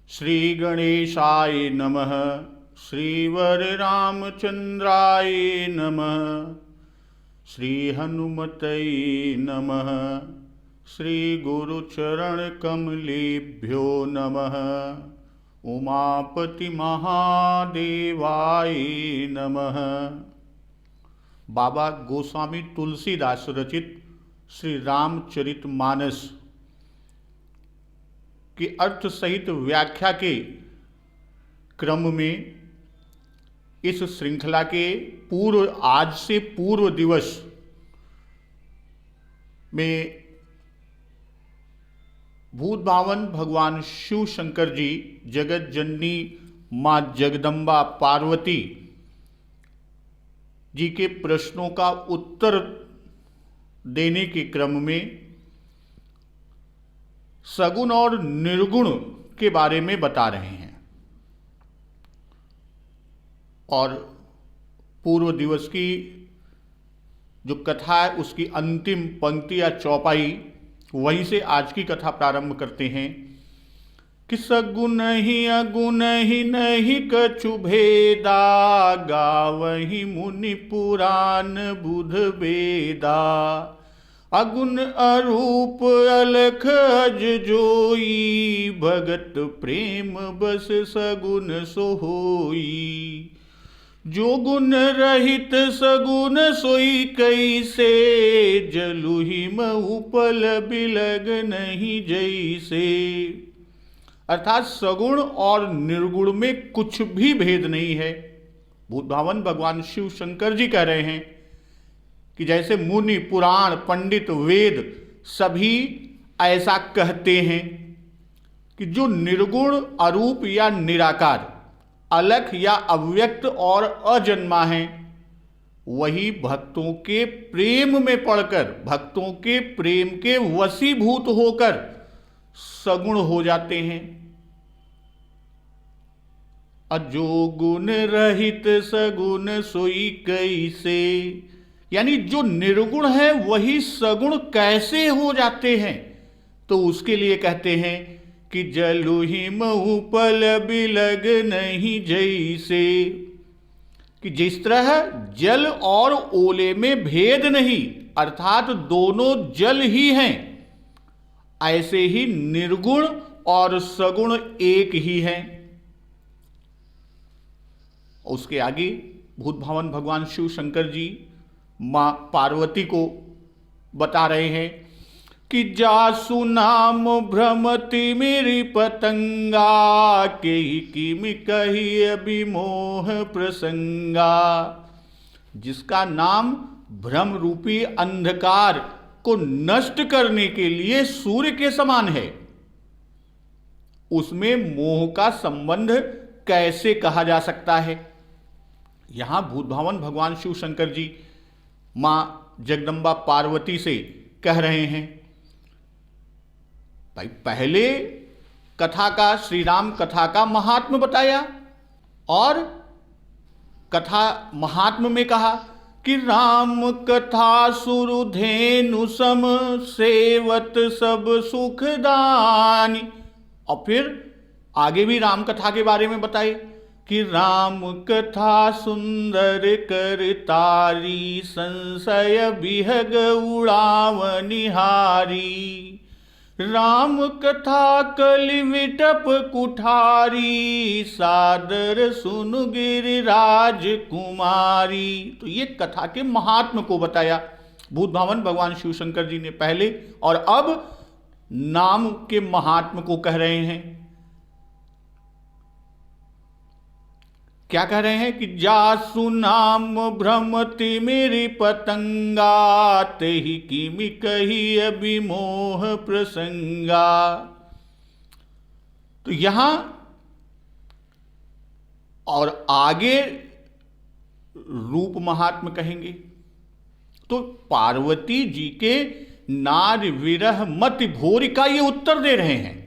श्री गणेशाय नमः। श्रीवर रामचंद्राय नमः। श्री हनुमतये नमः। श्री गुरुचरण कमलेभ्यो नमः। उमापति महादेवाय नमः। बाबा गोस्वामी तुलसीदास रचित श्री रामचरितमानस की अर्थ सहित व्याख्या के क्रम में इस श्रृंखला के आज से पूर्व दिवस में भूत भावन भगवान शिव शंकर जी जगत जननी माँ जगदम्बा पार्वती जी के प्रश्नों का उत्तर देने के क्रम में सगुण और निर्गुण के बारे में बता रहे हैं। और पूर्व दिवस की जो कथा है उसकी अंतिम पंक्ति या चौपाई, वहीं से आज की कथा प्रारंभ करते हैं कि सगुण ही अगुण ही नहीं कछु भेदा, गावहि मुनि पुराण बुध बेदा। अगुण अरूप अलख अज जोई, भगत प्रेम बस सगुण सोई। जो गुण रहित सगुण सोई कैसे, जलुहि महु पल बिलग नहीं जैसे। अर्थात सगुण और निर्गुण में कुछ भी भेद नहीं है। भूत भावन भगवान शिव शंकर जी कह रहे हैं कि जैसे मुनि पुराण पंडित वेद सभी ऐसा कहते हैं कि जो निर्गुण अरूप या निराकार, अलख या अव्यक्त और अजन्मा है, वही भक्तों के प्रेम में पड़कर, भक्तों के प्रेम के वशीभूत होकर सगुण हो जाते हैं। अजो गुण रहित सगुण सोई कैसे, यानी जो निर्गुण है वही सगुण कैसे हो जाते हैं। तो उसके लिए कहते हैं कि जलुहि महु पल बिलग नहीं जैसे, कि जिस तरह जल और ओले में भेद नहीं, अर्थात दोनों जल ही हैं, ऐसे ही निर्गुण और सगुण एक ही हैं। उसके आगे भूत भावन भगवान शिव शंकर जी माँ पार्वती को बता रहे हैं कि जासु नाम भ्रमति मेरी पतंगा, के ही किमि कही अभिमोह प्रसंगा। जिसका नाम भ्रम रूपी अंधकार को नष्ट करने के लिए सूर्य के समान है, उसमें मोह का संबंध कैसे कहा जा सकता है। यहां भूत भावन भगवान शिव शंकर जी माँ जगदम्बा पार्वती से कह रहे हैं, भाई पहले कथा का, श्री राम कथा का महात्म बताया और कथा महात्म में कहा कि राम कथा सुरधेनु सम, सेवत सब सुखदानी। और फिर आगे भी राम कथा के बारे में बताए कि राम कथा सुंदर कर तारी, संशय बिहग उड़ावनिहारी। राम कथा कलि विटप कुठारी, सादर सुनु गिरिराज कुमारी। तो ये कथा के महात्म को बताया भूत भावन भगवान शिव शंकर जी ने पहले, और अब नाम के महात्म को कह रहे हैं। क्या कह रहे हैं कि जासु नाम भ्रमति मेरी पतंगा, तेहि किमि कही अभिमोह प्रसंगा। तो यहां और आगे रूप महात्म कहेंगे। तो पार्वती जी के नार विरह मति भोरी का ये उत्तर दे रहे हैं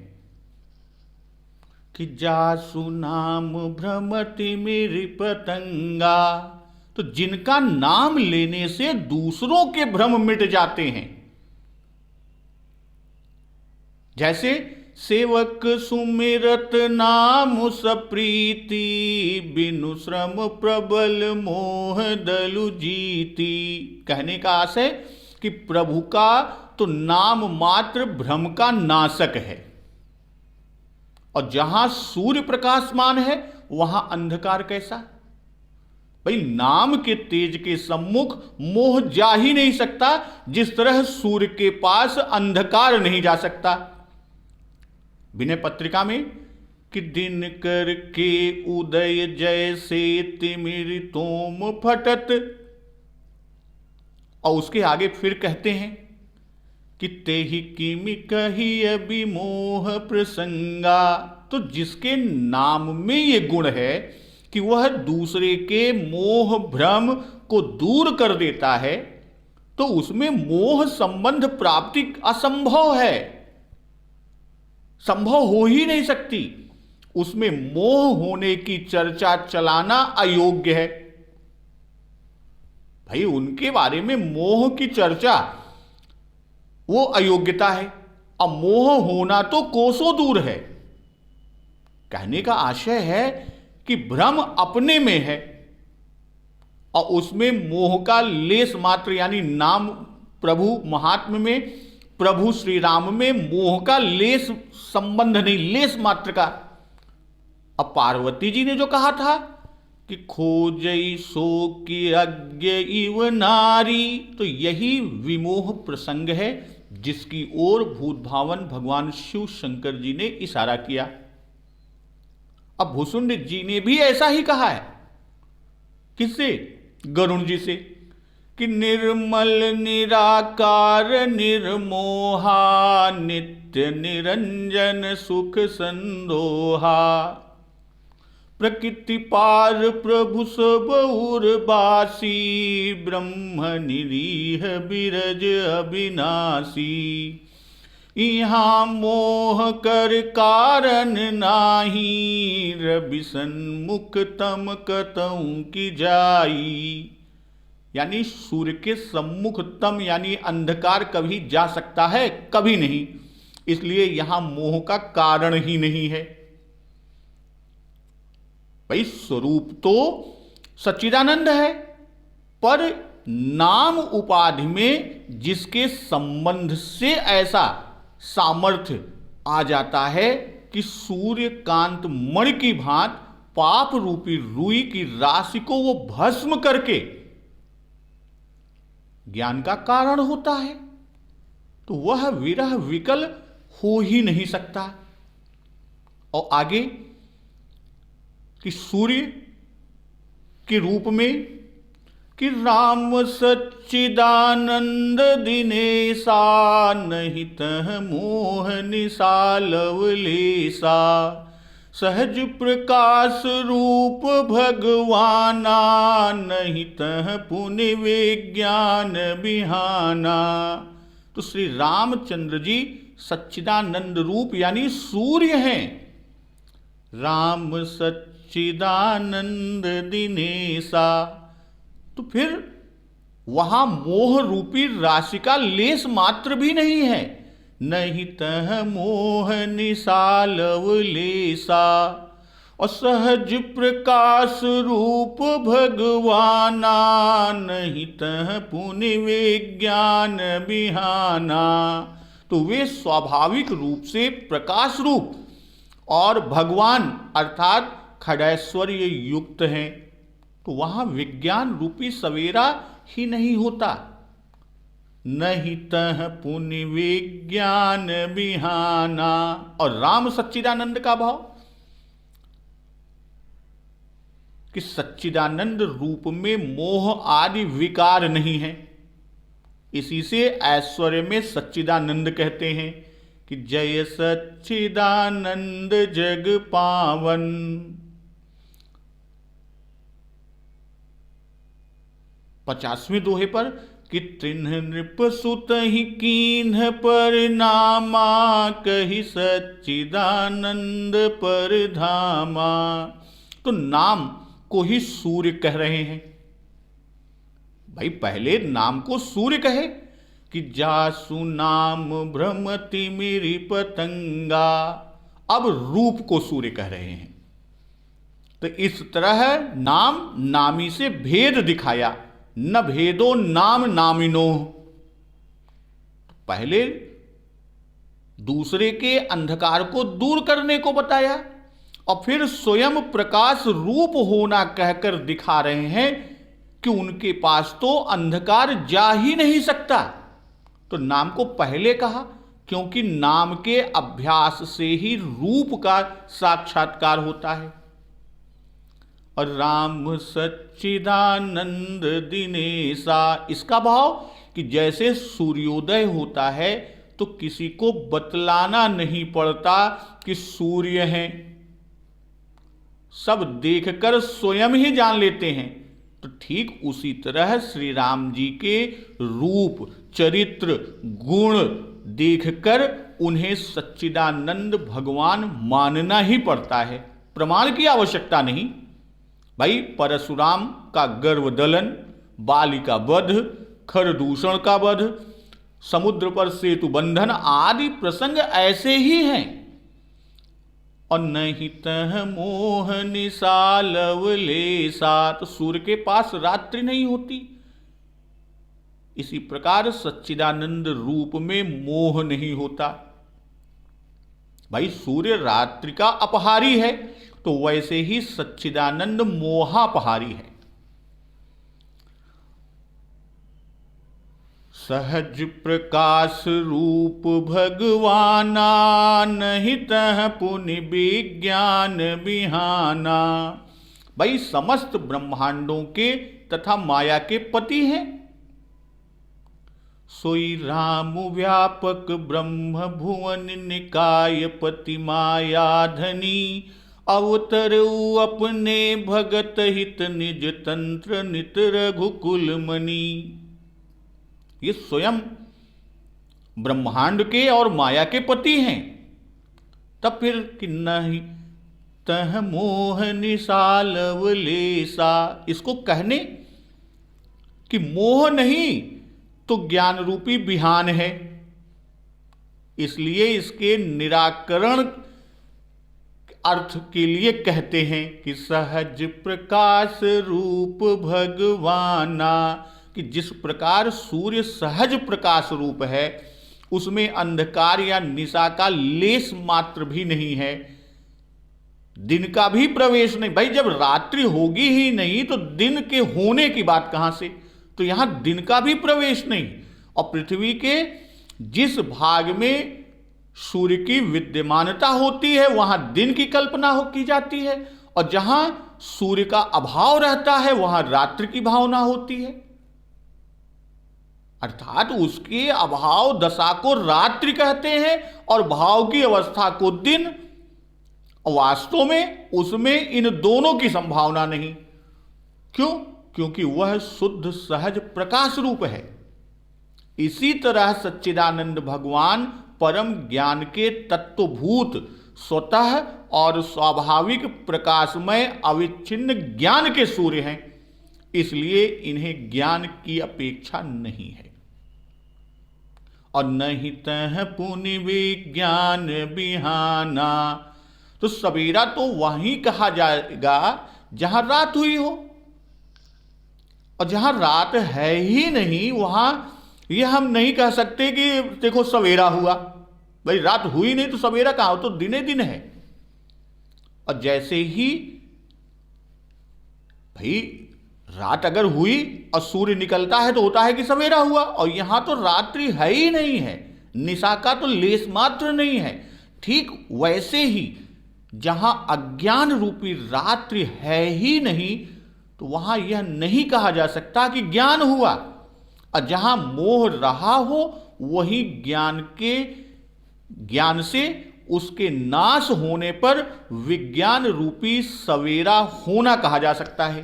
कि जासु नाम भ्रमति मेरी पतंगा। तो जिनका नाम लेने से दूसरों के भ्रम मिट जाते हैं, जैसे सेवक सुमिरत नाम सप्रीति, बिनु श्रम प्रबल मोह दलु जीति। कहने का आशय कि प्रभु का तो नाम मात्र भ्रम का नाशक है, और जहां सूर्य प्रकाशमान है वहां अंधकार कैसा? भाई नाम के तेज के सम्मुख मोह जा ही नहीं सकता, जिस तरह सूर्य के पास अंधकार नहीं जा सकता। विनय पत्रिका में कि दिन कर के उदय जैसे तिमिर तोम फटत, और उसके आगे फिर कहते हैं कि तेहि किमि कही अभी मोह प्रसंगा। तो जिसके नाम में ये गुण है कि वह दूसरे के मोह भ्रम को दूर कर देता है, तो उसमें मोह संबंध प्राप्ति असंभव है, संभव हो ही नहीं सकती। उसमें मोह होने की चर्चा चलाना अयोग्य है। भाई उनके बारे में मोह की चर्चा वो अयोग्यता है, और मोह होना तो कोसों दूर है। कहने का आशय है कि भ्रम अपने में है, और उसमें मोह का लेस मात्र, यानी नाम प्रभु महात्म्य में प्रभु श्री राम में मोह का लेस संबंध नहीं, लेस मात्र का। अब पार्वती जी ने जो कहा था कि खोजई सो की अज्ञ इव नारी, तो यही विमोह प्रसंग है जिसकी ओर भूतभावन भगवान शिव शंकर जी ने इशारा किया। अब भुसुंड जी ने भी ऐसा ही कहा है। किससे? गरुण जी से, कि निर्मल निराकार निर्मोहा, नित्य निरंजन सुख संदोहा, प्रकृति पार प्रभु सब उर्वासी, ब्रह्म निरीह बिरज अविनाशी, यहाँ मोह कर कारण नाही, रवि सन्मुख तम कतऊ की जाई। यानी सूर्य के सम्मुख तम यानी अंधकार कभी जा सकता है? कभी नहीं। इसलिए यहां मोह का कारण ही नहीं है। भाई स्वरूप तो सच्चिदानंद है, पर नाम उपाधि में जिसके संबंध से ऐसा सामर्थ्य आ जाता है कि सूर्यकांत मणि की भांति पाप रूपी रुई की राशि को वो भस्म करके ज्ञान का कारण होता है, तो वह विरह विकल हो ही नहीं सकता। और आगे कि सूर्य के रूप में कि राम सच्चिदानंद दिनेशा, नहीं तह मोह निशा लवलेशा, सहज प्रकाश रूप भगवाना, नहीं तह पुण्य विज्ञान बिहाना। तो श्री रामचंद्र जी सच्चिदानंद रूप यानी सूर्य हैं। राम सच्चिदानंद दिनेशा, तो फिर वहां मोह रूपी राशि का लेस मात्र भी नहीं है। नहीं तह मोह निशा लवलेशा, और सहज प्रकाश रूप भगवाना, नहीं तह पुण्य विज्ञान बिहाना। तो वे स्वाभाविक रूप से प्रकाश रूप और भगवान अर्थात खड़ैश्वर्य युक्त हैं, तो वहां विज्ञान रूपी सवेरा ही नहीं होता। नहीं तह पुण्य विज्ञान बिहाना। और राम सच्चिदानंद का भाव कि सच्चिदानंद रूप में मोह आदि विकार नहीं है। इसी से ऐश्वर्य में सच्चिदानंद कहते हैं कि जय सच्चिदानंद जग पावन। 50वें दोहे पर कि तिन्ह नृप सुत ही कीन्ह पर नामा, कही सच्चिदानंद पर धामा। तो नाम को ही सूर्य कह रहे हैं। भाई पहले नाम को सूर्य कहे कि जासु नाम भ्रमति मेरी पतंगा। अब रूप को सूर्य कह रहे हैं। तो इस तरह नाम नामी से भेद दिखाया, न भेदो नाम नामिनो। पहले दूसरे के अंधकार को दूर करने को बताया और फिर स्वयं प्रकाश रूप होना कहकर दिखा रहे हैं कि उनके पास तो अंधकार जा ही नहीं सकता। तो नाम को पहले कहा क्योंकि नाम के अभ्यास से ही रूप का साक्षात्कार होता है। और राम सच्चिदानंद दिनेशा, इसका भाव कि जैसे सूर्योदय होता है तो किसी को बतलाना नहीं पड़ता कि सूर्य हैं, सब देखकर स्वयं ही जान लेते हैं। तो ठीक उसी तरह श्री राम जी के रूप, चरित्र, गुण देखकर उन्हें सच्चिदानंद भगवान मानना ही पड़ता है, प्रमाण की आवश्यकता नहीं। भाई परशुराम का गर्वदलन, बाली का वध, खरदूषण का वध, समुद्र पर सेतु बंधन आदि प्रसंग ऐसे ही हैं। और नहीं तह मोह निशा लवलेशा, तो सूर्य के पास रात्रि नहीं होती। इसी प्रकार सच्चिदानंद रूप में मोह नहीं होता। भाई सूर्य रात्रि का अपहारी है तो वैसे ही सच्चिदानंद मोहापहारी है। सहज प्रकाश रूप भगवाना, नहीं तह पुनि विज्ञान बिहाना। भाई समस्त ब्रह्मांडों के तथा माया के पति हैं। सोई राम व्यापक ब्रह्म भुवन निकाय पति मायाधनी, अवतर अपने भगत हित निज तंत्र नित रघुकुल मणि। ये स्वयं ब्रह्मांड के और माया के पति हैं। तब फिर कि नहीं तह मोह निशा लवलेशा, इसको कहने कि मोह नहीं तो ज्ञान रूपी बिहान है, इसलिए इसके निराकरण अर्थ के लिए कहते हैं कि सहज प्रकाश रूप भगवाना, कि जिस प्रकार सूर्य सहज प्रकाश रूप है उसमें अंधकार या निशा का लेश मात्र भी नहीं है, दिन का भी प्रवेश नहीं। भाई जब रात्रि होगी ही नहीं तो दिन के होने की बात कहां से, तो यहां दिन का भी प्रवेश नहीं। और पृथ्वी के जिस भाग में सूर्य की विद्यमानता होती है वहां दिन की कल्पना की जाती है, और जहां सूर्य का अभाव रहता है वहां रात्रि की भावना होती है। अर्थात उसके अभाव दशा को रात्रि कहते हैं और भाव की अवस्था को दिन। वास्तव में उसमें इन दोनों की संभावना नहीं। क्यों? क्योंकि वह शुद्ध सहज प्रकाश रूप है। इसी तरह सच्चिदानंद भगवान परम ज्ञान के तत्वभूत, स्वतः और स्वाभाविक प्रकाशमय अविच्छिन्न ज्ञान के सूर्य हैं, इसलिए इन्हें ज्ञान की अपेक्षा नहीं है। और नहीं तह पुनि विज्ञान बिहाना, तो सवेरा तो वहीं कहा जाएगा जहां रात हुई हो, और जहां रात है ही नहीं वहां यह हम नहीं कह सकते कि देखो सवेरा हुआ। भाई रात हुई नहीं तो सवेरा कहां हो, तो दिने दिन है। और जैसे ही भाई रात अगर हुई और सूर्य निकलता है तो होता है कि सवेरा हुआ, और यहां तो रात्रि है ही नहीं है, निशा का तो लेस मात्र नहीं है। ठीक वैसे ही जहां अज्ञान रूपी रात्रि है ही नहीं तो वहां यह नहीं कहा जा सकता कि ज्ञान हुआ, और जहां मोह रहा हो वही ज्ञान से उसके नाश होने पर विज्ञान रूपी सवेरा होना कहा जा सकता है।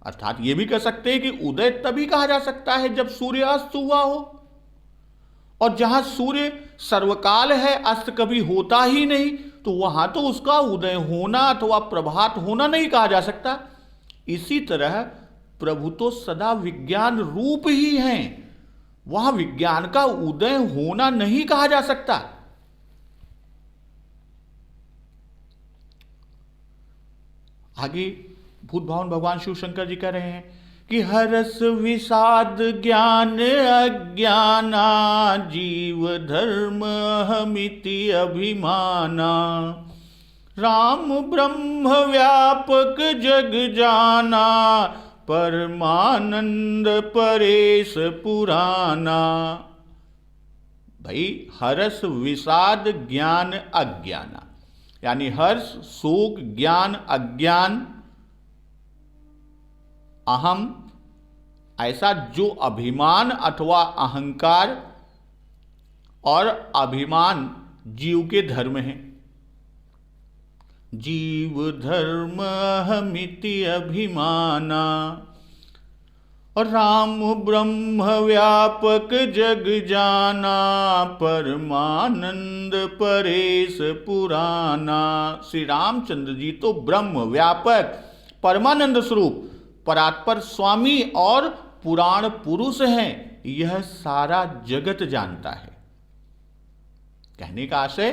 अर्थात यह भी कह सकते हैं कि उदय तभी कहा जा सकता है जब सूर्य अस्त हुआ हो, और जहां सूर्य सर्वकाल है, अस्त कभी होता ही नहीं, तो वहां तो उसका उदय होना अथवा प्रभात होना नहीं कहा जा सकता। इसी तरह प्रभु तो सदा विज्ञान रूप ही हैं, वह विज्ञान का उदय होना नहीं कहा जा सकता। आगे भूत भावन भगवान शिव शंकर जी कह रहे हैं कि हरस विषाद ज्ञान अज्ञाना जीव धर्म अहमिति अभिमाना राम ब्रह्म व्यापक जग जाना परमानंद परेश पुराना। भाई हर्ष विषाद ज्ञान अज्ञाना, यानी हर्ष शोक ज्ञान अज्ञान अहम, ऐसा जो अभिमान अथवा अहंकार और अभिमान जीव के धर्म हैं। जीव धर्म अहमिति अभिमाना और राम ब्रह्म व्यापक जग जाना परमानंद परेश पुराना। श्री रामचंद्र जी तो ब्रह्म व्यापक परमानंद स्वरूप परात्पर स्वामी और पुराण पुरुष हैं, यह सारा जगत जानता है। कहने का आशय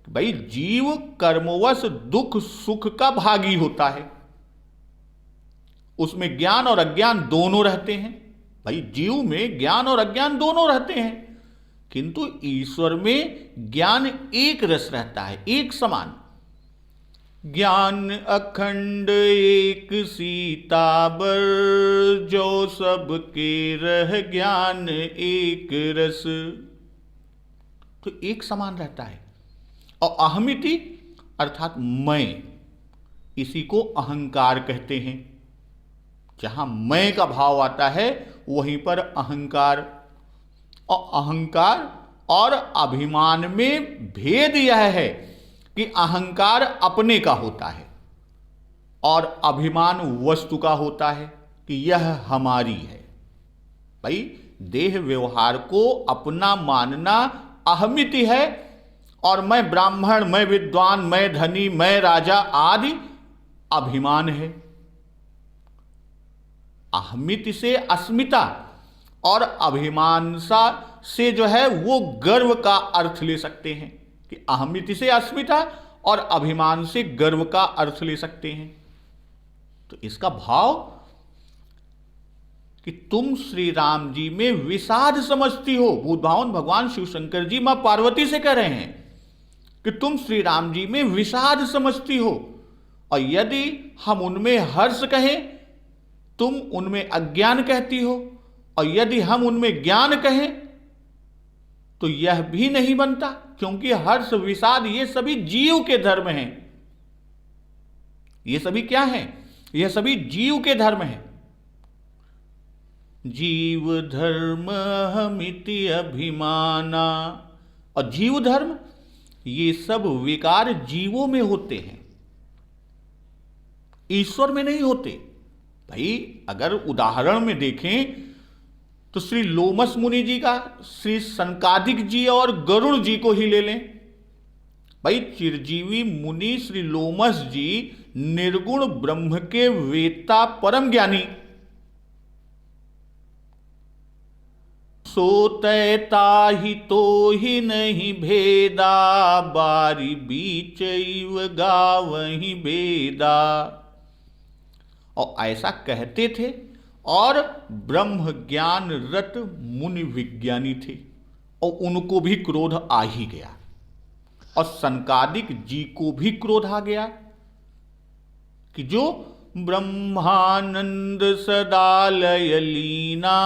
भाई जीव कर्मवश दुख सुख का भागी होता है, उसमें ज्ञान और अज्ञान दोनों रहते हैं। भाई जीव में ज्ञान और अज्ञान दोनों रहते हैं, किंतु ईश्वर में ज्ञान एक रस रहता है, एक समान। ज्ञान अखंड एक सीताबर जो सबके रह ज्ञान एक रस, तो एक समान रहता है। और अहमिति अर्थात मैं, इसी को अहंकार कहते हैं। जहां मैं का भाव आता है वहीं पर अहंकार, और अहंकार और अभिमान में भेद यह है कि अहंकार अपने का होता है और अभिमान वस्तु का होता है कि यह हमारी है। भाई देह व्यवहार को अपना मानना अहमिति है, और मैं ब्राह्मण, मैं विद्वान, मैं धनी, मैं राजा आदि अभिमान है। अहमिति से अस्मिता और अभिमान से जो है वो गर्व का अर्थ ले सकते हैं कि अहमिति से अस्मिता और अभिमान से गर्व का अर्थ ले सकते हैं। तो इसका भाव कि तुम श्री राम जी में विषाद समझती हो। भूत भावन भगवान शिव शंकर जी मां पार्वती से कह रहे हैं कि तुम श्री राम जी में विषाद समझती हो, और यदि हम उनमें हर्ष कहें तुम उनमें अज्ञान कहती हो, और यदि हम उनमें ज्ञान कहें तो यह भी नहीं बनता, क्योंकि हर्ष विषाद ये सभी जीव के धर्म हैं। ये सभी क्या हैं? ये सभी जीव के धर्म हैं। जीव धर्म अहमिति अभिमाना, और जीव धर्म ये सब विकार जीवों में होते हैं, ईश्वर में नहीं होते। भाई अगर उदाहरण में देखें तो श्री लोमस मुनि जी का श्री सनकादिक जी और गरुड़ जी को ही ले लें। भाई चिरजीवी मुनि श्री लोमस जी निर्गुण ब्रह्म के वेत्ता परम ज्ञानी, सोतैता ही तो ही नहीं भेदा बारी बीच गावही बेदा। और ऐसा कहते थे, और ब्रह्म ज्ञान रत मुनि विज्ञानी थे, और उनको भी क्रोध आ ही गया, और सनकादिक जी को भी क्रोध आ गया कि जो ब्रह्मानंद सदा लय लीना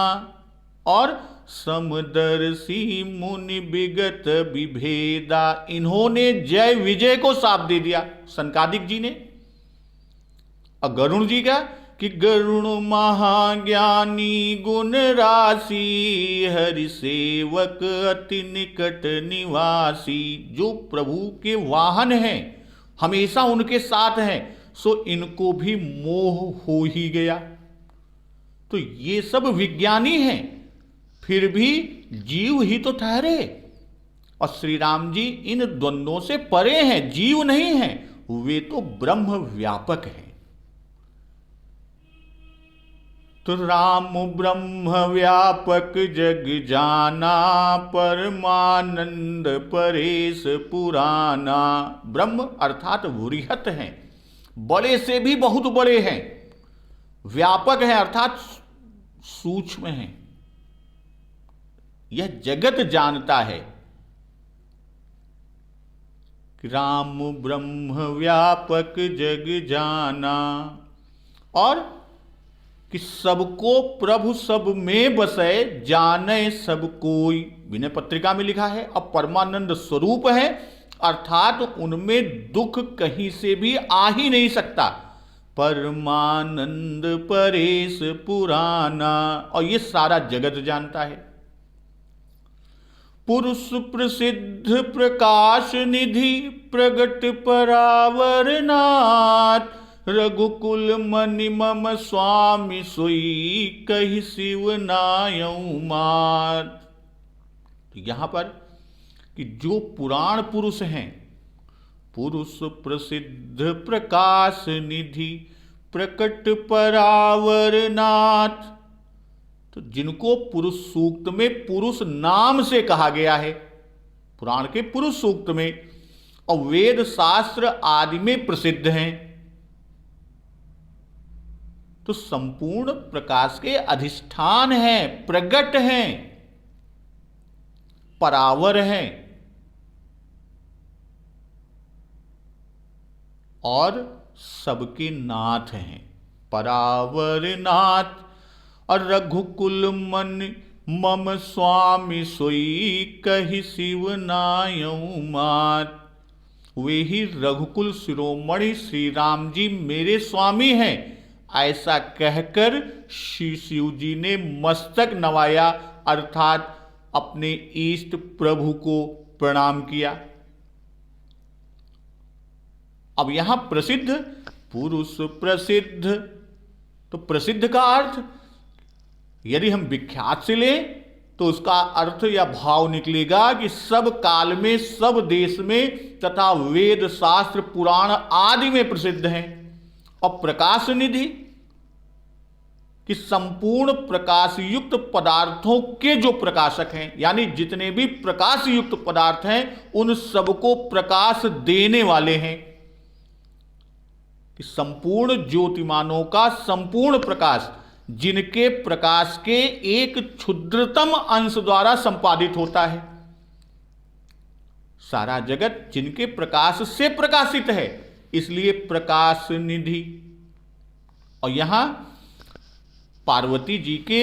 और समदर्शी मुनि विगत विभेदा, इन्होंने जय विजय को साथ दे दिया सनकादिक जी ने। और गरुण जी का कि गरुण महाज्ञानी गुण राशि हरि सेवक अति निकट निवासी, जो प्रभु के वाहन हैं, हमेशा उनके साथ हैं, सो इनको भी मोह हो ही गया। तो ये सब विज्ञानी हैं, फिर भी जीव ही तो ठहरे, और श्री राम जी इन द्वंद्वों से परे हैं, जीव नहीं हैं, वे तो ब्रह्म व्यापक हैं। तो तो राम ब्रह्म व्यापक जग जाना, परमानंद परेश पुराना। ब्रह्म अर्थात वृहत हैं, बड़े से भी बहुत बड़े हैं। व्यापक है अर्थात सूक्ष्म है, यह जगत जानता है। राम ब्रह्म व्यापक जग जाना, और कि सबको प्रभु सब में बसे, जाने सब कोई। विनय पत्रिका में लिखा है। अब परमानंद स्वरूप है अर्थात उनमें दुख कहीं से भी आ ही नहीं सकता। परमानंद परेश पुराना, और ये सारा जगत जानता है। पुरुष प्रसिद्ध प्रकाश निधि, प्रगट परावर नाथ। रघुकुल मनि मम स्वामी, सोई कहि शिव नायऊ मात। तो यहां पर कि जो पुराण पुरुष हैं, पुरुष प्रसिद्ध प्रकाश निधि, प्रकट परावर नाथ, तो जिनको पुरुष सूक्त में पुरुष नाम से कहा गया है, पुराण के पुरुष सूक्त में, और वेद शास्त्र आदि में प्रसिद्ध हैं, तो संपूर्ण प्रकाश के अधिष्ठान हैं, प्रगट हैं, परावर हैं, और सबके नाथ हैं। परावर नाथ, और रघुकुल मन मम स्वामी, सोई कहि शिव नायऊ मात। वे ही रघुकुल शिरोमणि श्री राम जी मेरे स्वामी हैं, ऐसा कहकर श्री शिव जी ने मस्तक नवाया, अर्थात अपने इष्ट प्रभु को प्रणाम किया। अब यहां प्रसिद्ध, पुरुष प्रसिद्ध, तो प्रसिद्ध का अर्थ यदि हम विख्यात से लें तो उसका अर्थ या भाव निकलेगा कि सब काल में, सब देश में तथा वेद शास्त्र पुराण आदि में प्रसिद्ध हैं। और प्रकाश निधि कि संपूर्ण प्रकाश युक्त पदार्थों के जो प्रकाशक हैं, यानी जितने भी प्रकाश युक्त पदार्थ हैं उन सबको प्रकाश देने वाले हैं। कि संपूर्ण ज्योतिमानों का संपूर्ण प्रकाश, जिनके प्रकाश के एक क्षुद्रतम अंश द्वारा संपादित होता है। सारा जगत जिनके प्रकाश से प्रकाशित है, इसलिए प्रकाश निधि। और यहां पार्वती जी के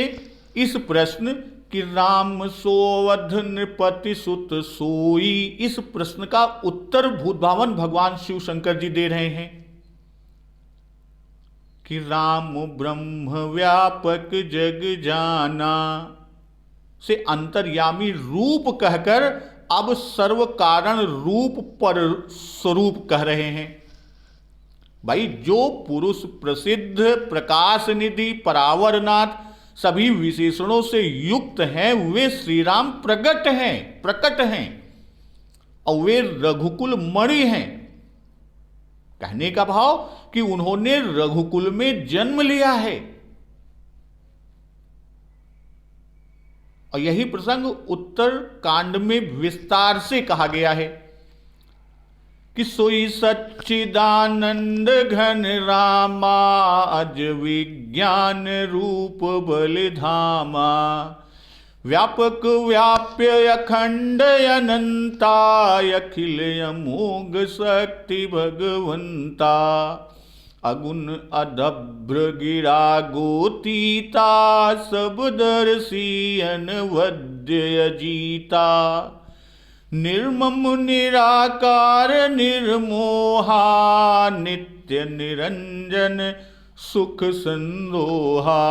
इस प्रश्न कि राम सोवध नृपति सुत सोई, इस प्रश्न का उत्तर भूतभावन भगवान शिव शंकर जी दे रहे हैं कि राम ब्रह्म व्यापक जग जाना से अंतर्यामी रूप कहकर अब सर्व कारण रूप पर स्वरूप कह रहे हैं। भाई जो पुरुष प्रसिद्ध, प्रकाश निधि, परावरनाथ सभी विशेषणों से युक्त हैं, वे श्री राम प्रकट हैं और वे रघुकुल मणि हैं। कहने का भाव कि उन्होंने रघुकुल में जन्म लिया है। और यही प्रसंग उत्तर कांड में विस्तार से कहा गया है कि सोई सच्चिदानंद घन रामा, अज विज्ञान रूप बलिधामा। व्यापक व्याप्य अखंड अनंता, अखिल अमोघ शक्ति भगवंता। अगुण अदभ्र गिरा गोतीता, सब दर्शी अनवद्य अजीता। निर्मम निराकार निर्मोहा, नित्य निरंजन सुख संदोहा।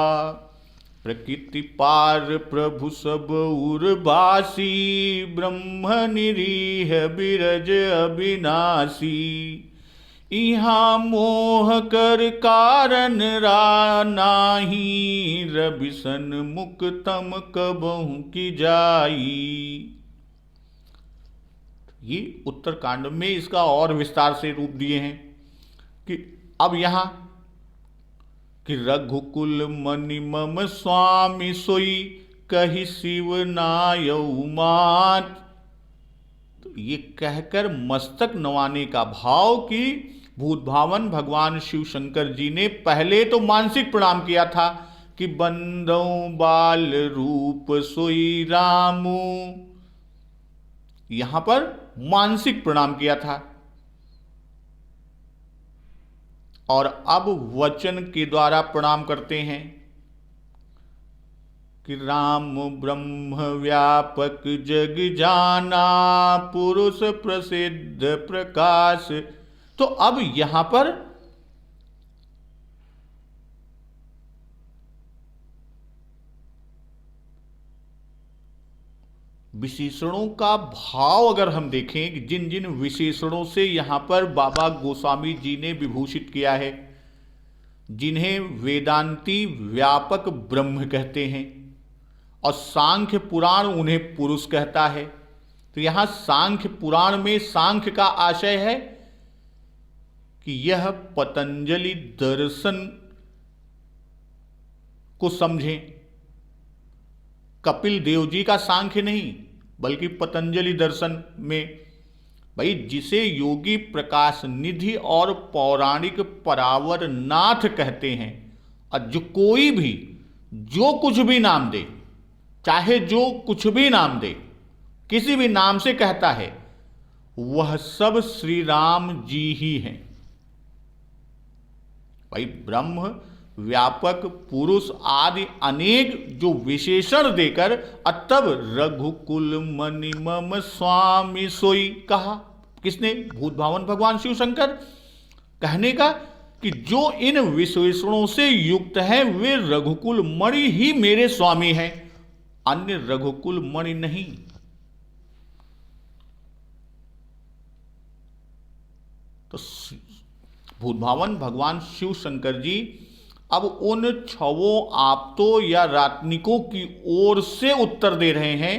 प्रकृति पार प्रभु सब उर्वासी, ब्रह्म निरीह बिरज अविनाशी। इहाँ मोह कर कारण नाही, रविसन मुक्तम कबहु की जाई। ये उत्तरकांड में इसका और विस्तार से रूप दिए हैं कि अब यहां कि रघुकुल मनि मम स्वामी सोई कहि शिव नायऊ मात। तो ये कहकर मस्तक नवाने का भाव कि भूत भावन भगवान शिव शंकर जी ने पहले तो मानसिक प्रणाम किया था कि बंदौ बाल रूप सोई रामू, यहां पर मानसिक प्रणाम किया था, और अब वचन के द्वारा प्रणाम करते हैं कि राम ब्रह्म व्यापक जग जाना पुरुष प्रसिद्ध प्रकाश। तो अब यहां पर विशेषणों का भाव अगर हम देखें कि जिन जिन विशेषणों से यहां पर बाबा गोस्वामी जी ने विभूषित किया है, जिन्हें वेदांती व्यापक ब्रह्म कहते हैं और सांख्य पुराण उन्हें पुरुष कहता है। तो यहां सांख्य पुराण में सांख्य का आशय है कि यह पतंजलि दर्शन को समझें, कपिल देव जी का सांख्य नहीं बल्कि पतंजलि दर्शन में। भाई जिसे योगी प्रकाश निधि और पौराणिक परावर नाथ कहते हैं, और जो कोई भी जो कुछ भी नाम दे, चाहे जो कुछ भी नाम दे, किसी भी नाम से कहता है, वह सब श्री राम जी ही हैं। भाई ब्रह्म व्यापक पुरुष आदि अनेक जो विशेषण देकर तब रघुकुल मनि मम स्वामी सोई कहा। किसने? भूत भावन भगवान शिव शंकर। कहने का कि जो इन विशेषणों से युक्त हैं वे रघुकुल मणि ही मेरे स्वामी हैं, अन्य रघुकुल मणि नहीं। तो भूत भावन भगवान शिव शंकर जी अब उन छवों आप्तों या रात्निकों की ओर से उत्तर दे रहे हैं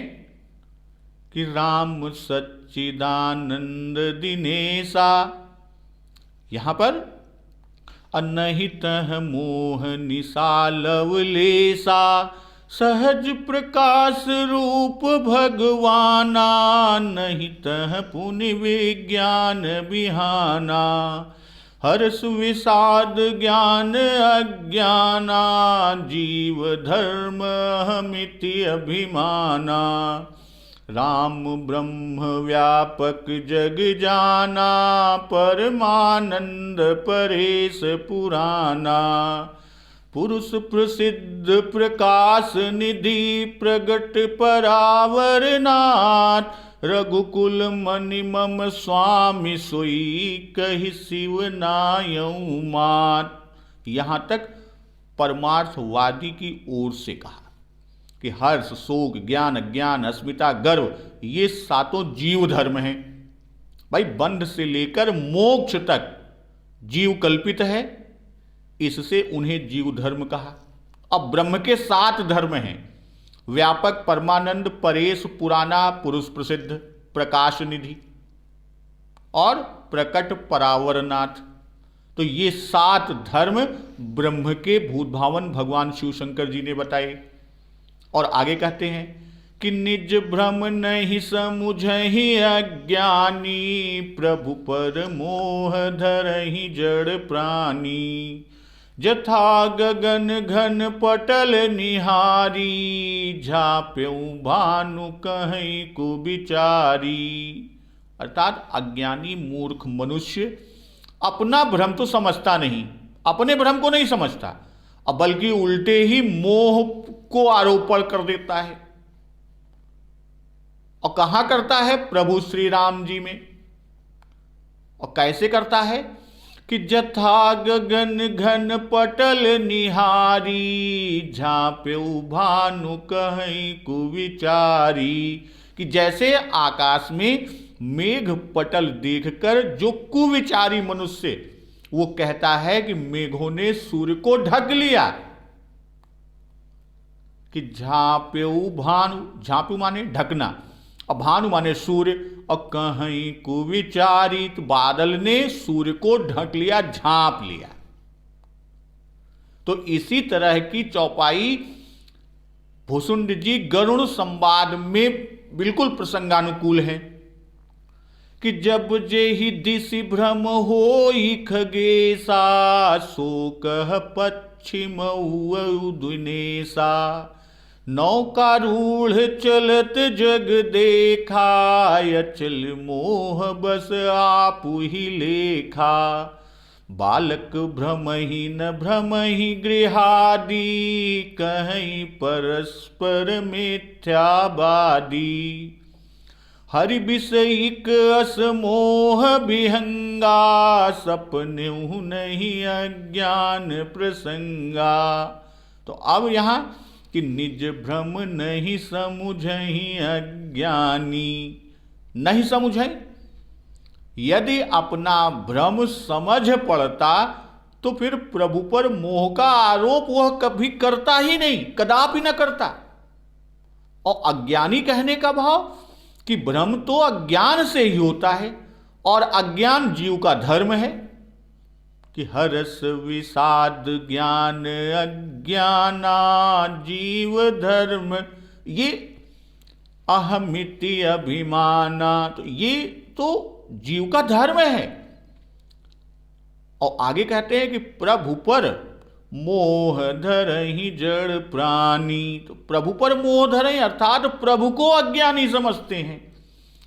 कि राम सच्चिदानंद दिनेशा। यहां पर अनहित मोह निशा लवलेशा सहज प्रकाश रूप भगवाना नहित पुण्य विज्ञान बिहाना हर्ष विषाद ज्ञान अज्ञाना जीव धर्म हमिति अभिमाना राम ब्रह्म व्यापक जग जाना परमानंद परेश पुराना पुरुष प्रसिद्ध प्रकाश निधि प्रगट परावरनाथ रघुकुल मनि मम स्वामी सोई कहि शिव नायऊ मात। यहां तक परमार्थवादी की ओर से कहा कि हर्ष शोक ज्ञान अज्ञान अस्मिता गर्व ये सातों जीव धर्म हैं। भाई बंध से लेकर मोक्ष तक जीव कल्पित है, इससे उन्हें जीव धर्म कहा। अब ब्रह्म के 7 धर्म हैं, व्यापक परमानंद परेश पुराना पुरुष प्रसिद्ध प्रकाश निधि और प्रकट परावरनाथ। तो ये 7 धर्म ब्रह्म के भूत भावन भगवान शिव शंकर जी ने बताए। और आगे कहते हैं कि निज भ्रम नहीं समुझहि अज्ञानी प्रभु पर मोह धरहि जड़ प्राणी जथा गगन घन पटल निहारी झाप्यऊ भानु कहीं कुबिचारी। अर्थात अज्ञानी मूर्ख मनुष्य अपना भ्रम तो समझता नहीं, अपने भ्रम को नहीं समझता, अब बल्कि उल्टे ही मोह को आरोपण कर देता है। और कहां करता है? प्रभु श्री राम जी में। और कैसे करता है? कि जथा गगन घन पटल निहारी झाप्यऊ भानु कहीं कुविचारी। कि जैसे आकाश में मेघ पटल देखकर जो कुविचारी मनुष्य वो कहता है कि मेघों ने सूर्य को ढक लिया, कि झाप्यऊ भानु, झाप्यू माने ढकना और भानु माने सूर्य, और कहीं कुविचारित बादल ने सूर्य को ढक लिया, झांप लिया। तो इसी तरह की चौपाई भुसुंड जी गरुड़ संवाद में बिल्कुल प्रसंगानुकूल है कि जब जेहि दिशि भ्रम होई खगेशा, सो कह पश्चिम दुनेसा, नौकारूढ़ चलत जग देखा, अचल मोह बस आपु ही लेखा, बालक भ्रमहि न भ्रमहि गृहादि, कहीं परस्पर मिथ्यावादी, हरि विषयिक असमोह विहंगा, सपनेहु नहीं अज्ञान प्रसंगा। तो अब यहाँ कि निज भ्रम नहीं समुझहि अज्ञानी, नहीं समझे। यदि अपना भ्रम समझ पड़ता तो फिर प्रभु पर मोह का आरोप वह कभी करता ही नहीं, कदापि न करता। और अज्ञानी कहने का भाव कि भ्रम तो अज्ञान से ही होता है, और अज्ञान जीव का धर्म है कि हरस विषाद ज्ञान अज्ञाना जीव धर्म, ये अहमिति अभिमाना, तो ये तो जीव का धर्म है। और आगे कहते हैं कि प्रभु पर मोह धरहि जड़ प्राणी, तो प्रभु पर मोह धरे अर्थात प्रभु को अज्ञानी समझते हैं।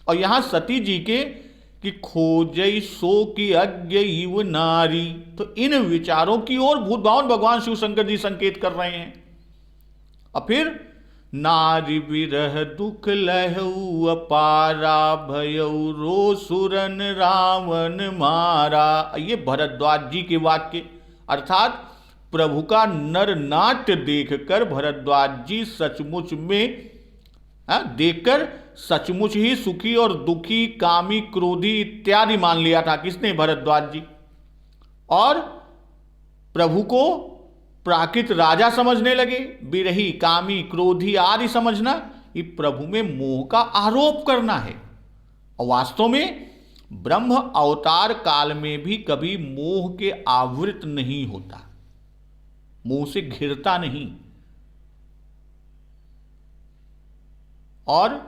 और यहां सती जी के कि खोजई सो की अज्ञ इव नारी, तो इन विचारों की ओर भूत भावन भगवान शिव शंकर जी संकेत कर रहे हैं। और फिर नारी विरह दुख लहऊ अपारा, भयऊ रो सुरन रावण मारा। ये भरद्वाज जी के वाक्य, अर्थात प्रभु का नर नाट्य देखकर भरद्वाज जी सचमुच में देखकर सचमुच ही सुखी और दुखी, कामी, क्रोधी इत्यादि मान लिया था। किसने? भरद्वाज जी। और प्रभु को प्राकृत राजा समझने लगे। बिरही, कामी, क्रोधी आदि समझना ये प्रभु में मोह का आरोप करना है। और वास्तव में ब्रह्म अवतार काल में भी कभी मोह के आवृत नहीं होता, मोह से घिरता नहीं। और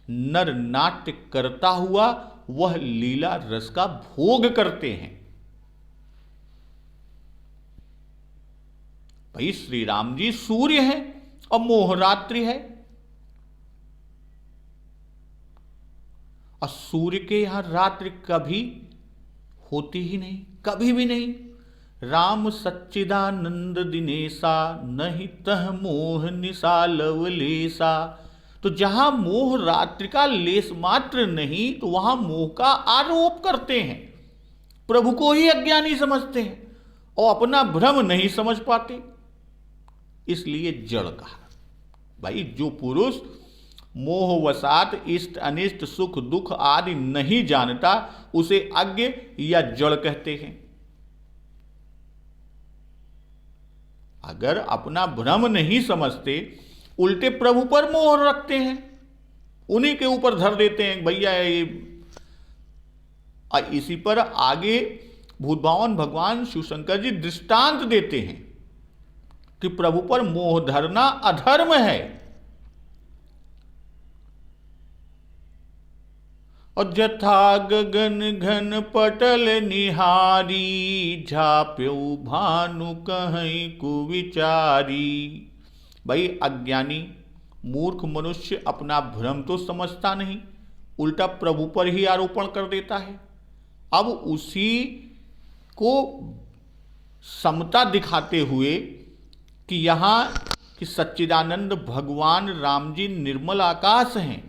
नर नाट्य करता हुआ वह लीला रस का भोग करते हैं। भाई श्री राम जी सूर्य है और मोहरात्रि है, और सूर्य के यहां रात्रि कभी होती ही नहीं, कभी भी नहीं। राम सच्चिदानंद दिनेशा, नहीं तह मोह निशा लवलेशा। तो जहां मोह रात्रि का लेस मात्र नहीं, तो वहां मोह का आरोप करते हैं, प्रभु को ही अज्ञानी समझते हैं और अपना भ्रम नहीं समझ पाते, इसलिए जड़ कहा। भाई जो पुरुष मोहवशात इष्ट अनिष्ट सुख दुख आदि नहीं जानता, उसे अज्ञ या जड़ कहते हैं। अगर अपना भ्रम नहीं समझते, उल्टे प्रभु पर मोह रखते हैं, उन्हीं के ऊपर धर देते हैं भैया ये। इसी पर आगे भूतभावन भगवान शिवशंकर जी दृष्टांत देते हैं कि प्रभु पर मोह धरना अधर्म है। और जथा गगन घन पटल निहारी, झाप्यऊ भानु कहीं कुविचारी। भाई अज्ञानी मूर्ख मनुष्य अपना भ्रम तो समझता नहीं, उल्टा प्रभु पर ही आरोपण कर देता है। अब उसी को समता दिखाते हुए कि यहाँ कि सच्चिदानंद भगवान राम जी निर्मल आकाश हैं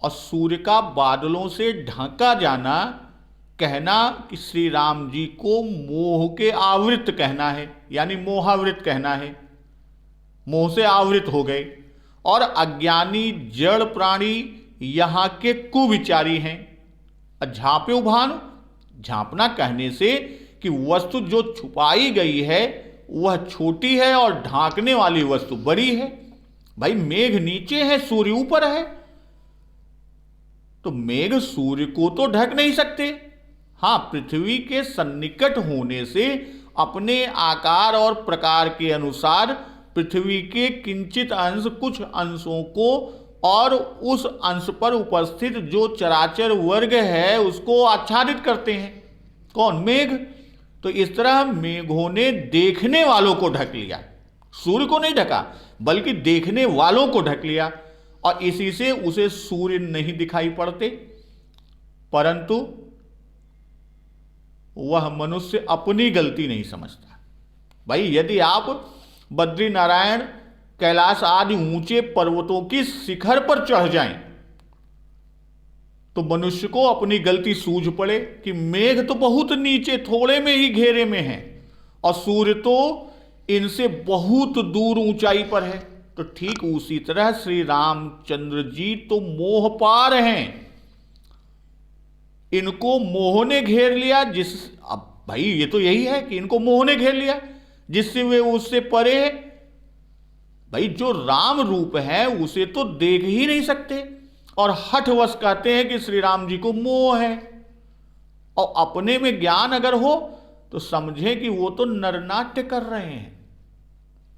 और सूर्य का बादलों से ढांका जाना, कहना कि श्री राम जी को मोह के आवृत कहना है, यानी मोहावृत कहना है, मोह से आवृत हो गए। और अज्ञानी जड़ प्राणी यहाँ के कुविचारी हैं। झांपे उभान, झांपना कहने से कि वस्तु जो छुपाई गई है वह छोटी है और ढांकने वाली वस्तु बड़ी है। भाई मेघ नीचे है, सूर्य ऊपर है, तो मेघ सूर्य को तो ढक नहीं सकते। हां, पृथ्वी के सन्निकट होने से अपने आकार और प्रकार के अनुसार पृथ्वी के किंचित अंश कुछ अंशों को और उस अंश पर उपस्थित जो चराचर वर्ग है उसको आच्छादित करते हैं। कौन? मेघ। तो इस तरह मेघों ने देखने वालों को ढक लिया, सूर्य को नहीं ढका बल्कि देखने वालों को ढक लिया, और इसी से उसे सूर्य नहीं दिखाई पड़ते। परंतु वह मनुष्य अपनी गलती नहीं समझता। भाई यदि आप बद्री नारायण कैलाश आदि ऊंचे पर्वतों की शिखर पर चढ़ जाएं तो मनुष्य को अपनी गलती सूझ पड़े कि मेघ तो बहुत नीचे थोड़े में ही घेरे में है और सूर्य तो इनसे बहुत दूर ऊंचाई पर है। तो ठीक उसी तरह श्री रामचंद्र जी तो मोह पार हैं, इनको मोह ने घेर लिया। अब भाई ये तो यही है कि इनको मोह ने घेर लिया जिससे वे उससे परे है। भाई जो राम रूप है उसे तो देख ही नहीं सकते और हठवश कहते हैं कि श्री राम जी को मोह है। और अपने में ज्ञान अगर हो तो समझे कि वो तो नरनाट्य कर रहे हैं,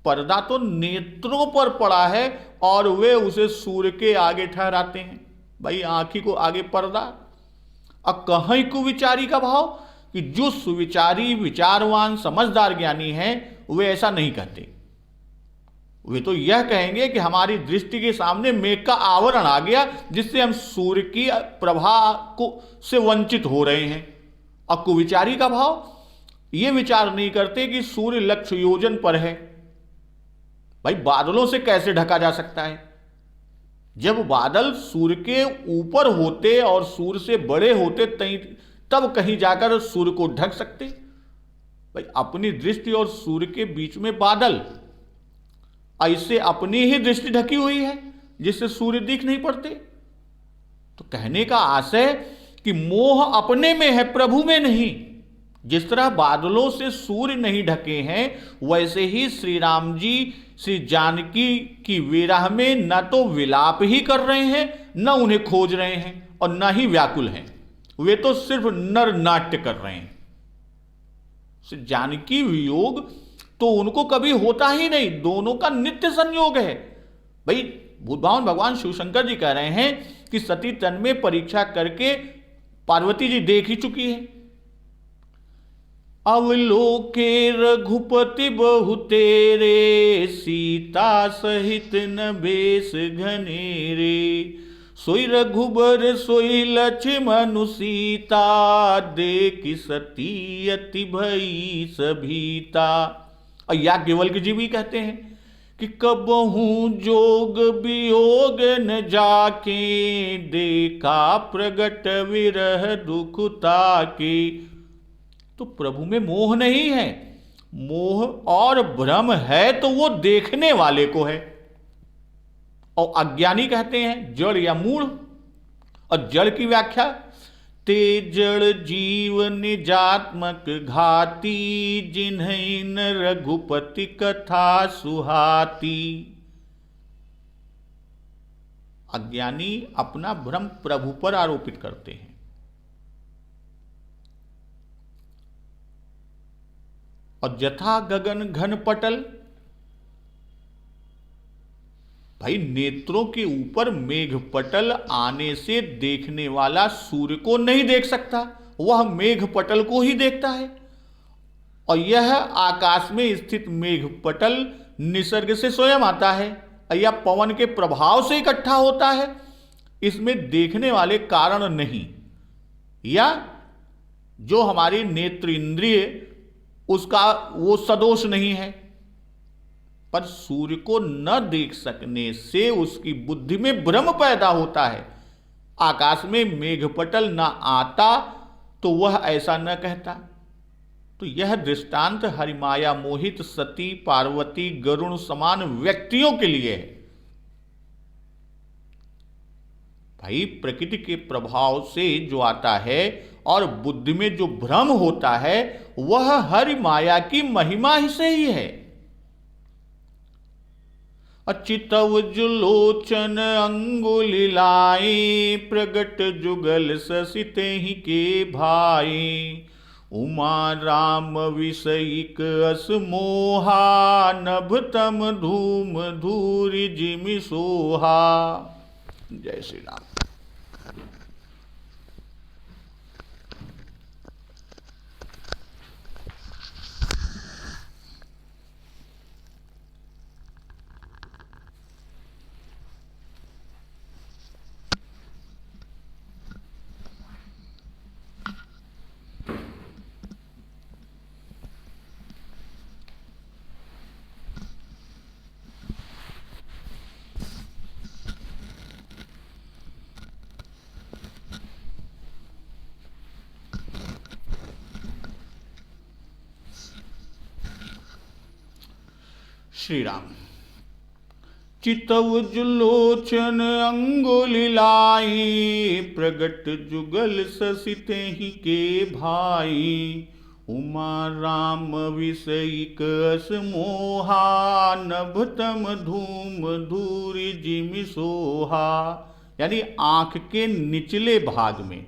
पर्दा तो नेत्रों पर पड़ा है और वे उसे सूर्य के आगे ठहराते हैं। भाई आंखी को आगे पर्दा। अब कहीं कुविचारी का भाव कि जो सुविचारी विचारवान समझदार ज्ञानी हैं वे ऐसा नहीं कहते। वे तो यह कहेंगे कि हमारी दृष्टि के सामने मेघ का आवरण आ गया जिससे हम सूर्य की प्रभा को से वंचित हो रहे हैं। अब कुविचारी का भाव ये विचार नहीं करते कि सूर्य लक्ष्य योजन पर है। भाई बादलों से कैसे ढका जा सकता है? जब बादल सूर्य के ऊपर होते और सूर्य से बड़े होते तब कहीं जाकर सूर्य को ढक सकते। भाई अपनी दृष्टि और सूर्य के बीच में बादल, ऐसे अपनी ही दृष्टि ढकी हुई है जिससे सूर्य दिख नहीं पड़ते। तो कहने का आशय कि मोह अपने में है, प्रभु में नहीं। जिस तरह बादलों से सूर्य नहीं ढके हैं वैसे ही श्री राम जी श्री जानकी की विरह में न तो विलाप ही कर रहे हैं, न उन्हें खोज रहे हैं और न ही व्याकुल हैं। वे तो सिर्फ नर नाट्य कर रहे हैं। श्री जानकी वियोग तो उनको कभी होता ही नहीं, दोनों का नित्य संयोग है। भाई बुद्धावन भगवान शिवशंकर जी कह रहे हैं कि सती तन में परीक्षा करके पार्वती जी देख ही चुकी है। अवलोके रघुपति बहु तेरे, सीता सहित न बेस घनेरे। सोई रघुबर सोई लक्ष्मण सीता, देखि सती अति भई सभीता। और याज्ञवल्क्य जी भी कहते हैं कि कबहू जोग वियोग न जाके, देखा प्रगट विरह दुख ताके। तो प्रभु में मोह नहीं है, मोह और भ्रम है तो वो देखने वाले को है। और अज्ञानी कहते हैं जड़ या मूढ़। और जड़ की व्याख्या, ते जड़ जीव निजात्मक घाती, जिन्हें न रघुपति कथा सुहाती। अज्ञानी अपना भ्रम प्रभु पर आरोपित करते हैं। और जथा गगन घन पटल, भाई नेत्रों के ऊपर मेघ पटल आने से देखने वाला सूर्य को नहीं देख सकता, वह मेघ पटल को ही देखता है। और यह आकाश में स्थित मेघ पटल निसर्ग से स्वयं आता है या पवन के प्रभाव से इकट्ठा होता है। इसमें देखने वाले कारण नहीं, या जो हमारी नेत्र इंद्रिय उसका वो सदोष नहीं है। पर सूर्य को न देख सकने से उसकी बुद्धि में भ्रम पैदा होता है। आकाश में मेघपटल न आता तो वह ऐसा न कहता। तो यह दृष्टांत हरिमाया मोहित सती पार्वती गरुण समान व्यक्तियों के लिए है। भाई प्रकृति के प्रभाव से जो आता है और बुद्धि में जो भ्रम होता है वह हरि माया की महिमा ही से ही है। अचितव जुलोचन अंगुलिलाए, प्रगट जुगल ससिते ही के भाई। उमा राम विषयिक अस मोहा, नभ तम धूम धूरि जिमि सोहा। जय श्री राम। श्री राम। चितव जुलोचन अंगुलिलाई, प्रगट जुगल ससित ही के भाई। उमा राम विषयिक अस मोहा, नभ तम धूम धूरि जिमि सोहा। यानी आंख के निचले भाग में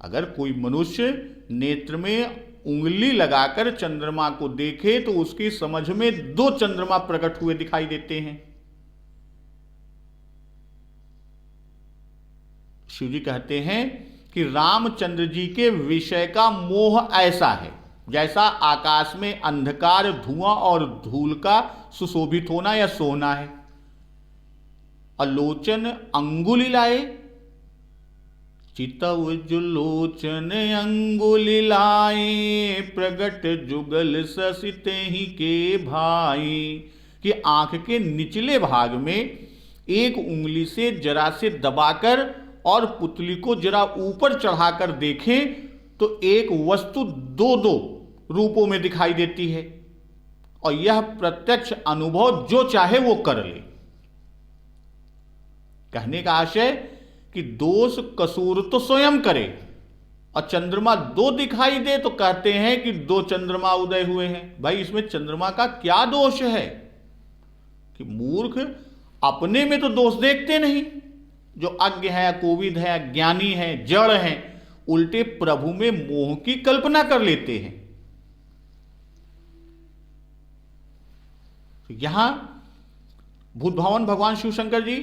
अगर कोई मनुष्य नेत्र में उंगली लगाकर चंद्रमा को देखे तो उसकी समझ में दो चंद्रमा प्रकट हुए दिखाई देते हैं। शिव जी कहते हैं कि रामचंद्र जी के विषय का मोह ऐसा है जैसा आकाश में अंधकार, धुआं और धूल का सुशोभित होना या सोना है। अलोचन अंगुली लाए, चितव जुलोचन अंगुली लाए, प्रगट जुगल ससित ही के भाई। कि आंख के निचले भाग में एक उंगली से जरा से दबाकर और पुतली को जरा ऊपर चढ़ाकर देखें तो एक वस्तु दो दो रूपों में दिखाई देती है, और यह प्रत्यक्ष अनुभव जो चाहे वो कर ले। कहने का आशय कि दोष कसूर तो स्वयं करे, और चंद्रमा दो दिखाई दे तो कहते हैं कि दो चंद्रमा उदय हुए हैं। भाई इसमें चंद्रमा का क्या दोष है? कि मूर्ख अपने में तो दोष देखते नहीं, जो अज्ञ है, कोविद है, ज्ञानी है, जड़ है, उल्टे प्रभु में मोह की कल्पना कर लेते हैं। तो यहां भूत भवन भगवान शिव शंकर जी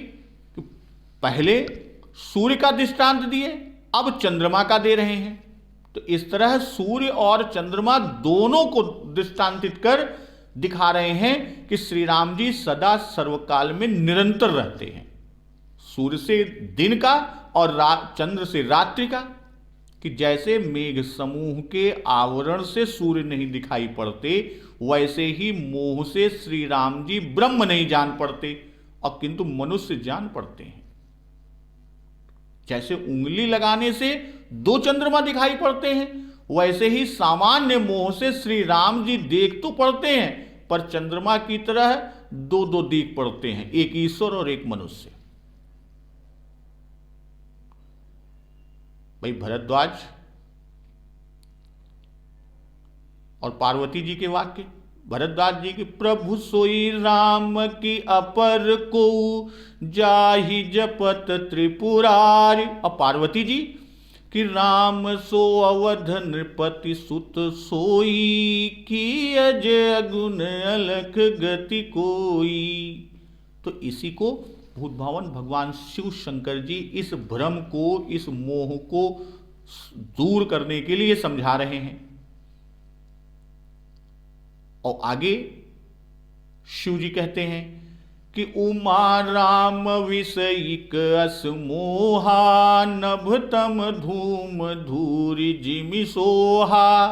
पहले सूर्य का दृष्टांत दिए, अब चंद्रमा का दे रहे हैं। तो इस तरह सूर्य और चंद्रमा दोनों को दृष्टांतित कर दिखा रहे हैं कि श्री राम जी सदा सर्वकाल में निरंतर रहते हैं। सूर्य से दिन का और चंद्र से रात्रि का। कि जैसे मेघ समूह के आवरण से सूर्य नहीं दिखाई पड़ते, वैसे ही मोह से श्री राम जी ब्रह्म नहीं जान पड़ते, और किंतु मनुष्य जान पड़ते हैं। जैसे उंगली लगाने से दो चंद्रमा दिखाई पड़ते हैं, वैसे ही सामान्य मोह से श्री राम जी देख तो पड़ते हैं, पर चंद्रमा की तरह दो दो दिख पड़ते हैं, एक ईश्वर और एक मनुष्य। भाई भरद्वाज और पार्वती जी के वाक्य, भरद्वाज जी की प्रभु सोई राम की अपर को जाहि जपत त्रिपुरारि, और पार्वती जी कि राम सो अवध नृपति सुत सोई, की अजय गुण अलख गति कोई। तो इसी को भूत भावन भगवान शिव शंकर जी इस भ्रम को, इस मोह को दूर करने के लिए समझा रहे हैं। और आगे शिव जी कहते हैं कि उमा राम विषयिक अस मोहा, नभ तम धूम धूरि जिमि सोहा।